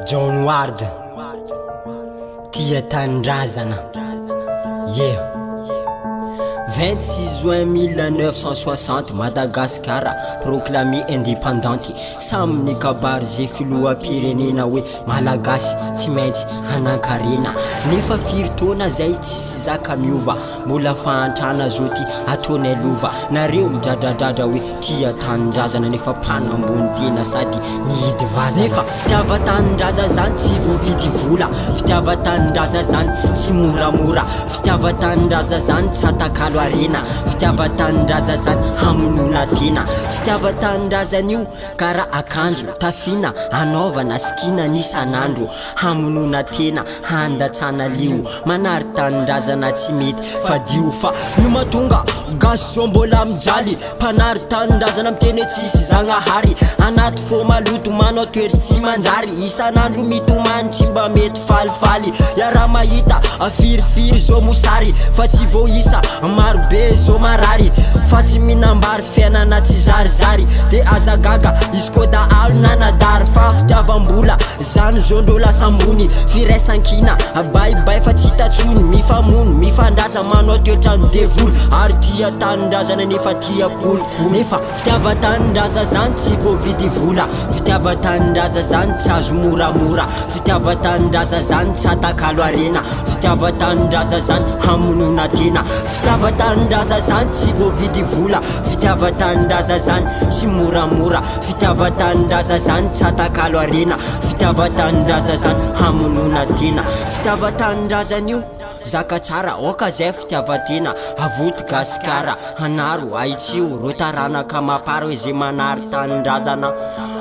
John Ward Tia Tandrazana. Yeah. 26 juin 1960, Madagascar proclamé indépendante. Samny kabary ze filoham-pirenena hoe malagasy tsy maintsy hanan-karena. Nefa firy taona zay tsisy zaka miova, mbola fahantrana zao ty ataonay lova. Nareo midradradratra hoe tia tanindrazana nefa mpanambony tena sady mihidy vazana. Nefa fitiava-tanindraza zany tsy voavidy vola, fitiava-tanindraza zany tsy moramora, fitiava-tanindraza zany tsy atakalo arena, fitiava-tanindraza zany hamonona tena. Fitiava-tanindrazan'io kara akanjo tafina anaovana skina n'isan'andro, hamonona tena handatsana lio, manary tanindrazana tsy mety fadio fa io matonga gasy zao mbola mijaly, mpanary tanindrazana miteny tsisy zagnahary, anaty fô maloto manao toery tsy manjary, isan'andro mitomany tsy mba mety falifaly. Iara mahita afirifiry zao mosary, fa tsy voisa marobe zao marary, fa tsy minambary fiainana tsy zarizary, de azagaga izy koa da alo nanadary. Fa fitiavam-bola zany zao ndreo lasambony, firaisankina baibay fa tsy hitatsony, mifamono mifandratra manao toetrano devoly, ary tia tanindrazana nefa tia kolokolo. Nefa fitiava-tanindraza zany tsy voavidy vola, fitiava-tanindraza zany tsy azo moramora, fitiava-tanindraza zany tsy atakalo arena, fitiava-tanindraza zany hamonona tena. Fitiava-tanindraza zany tsy voavidy vola, fitiava-tanindraza zany tsy moramora, fitiava-tanindraza zany tsy atakalo arena, fitiava-tanindraza zany hamonona tena. Fitiava-tanindrazan'io zaka tsara oka zay fitiavatena, avoty gasikara hanaro aitsio ro taranaka mapara hoe ze manary tanindrazana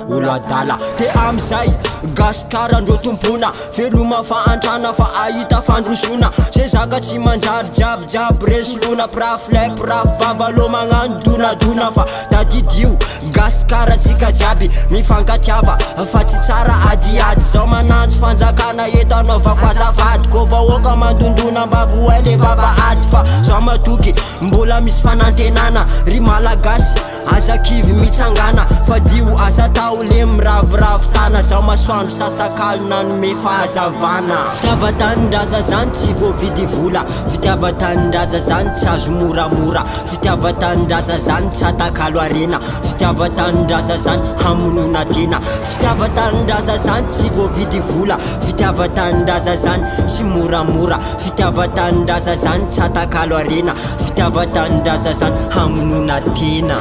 olo adala. De amizay gasikara ndreo tompona veloma fahantrana fa ahita fandrosona, ze zaka tsy manjary jiabijiaby resolona, prafilay praf vavalo magnano donadona, fa dadidio gasikara tsika jiaby mifankatiava fa tsy tsara adiady. Zao mananjo fanjakana eto anaovako azavady, ko vahoaka mandondona mbavo ay le vavaady, fa zao matoky mbola misy fanantenana ry malagasy azakivy mitsangana, fa dio aza tao le miravoravo tana, zao masoandro sasakalo nanome fahazavana. Fitiava-tanindraza zany tsy voavidy vola, fitiava-tanindraza zany tsy azo moramora, fitiava-tanindraza zany tsy atakalo arena, fitiava-tanindraza zany hamonona tena. Fitiava-tanindraza zany tsy voavidy vola, fitiava-tanindraza zany tsy moramora, fitiava-tanindraza zany tsy atakalo arena, fitiava-tanindraza zany hamonona tena.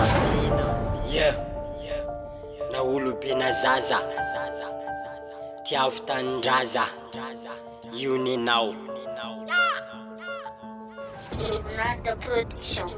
Yeah. Na olobe na zaza tiavo tanindraza io nenao. Nada Production.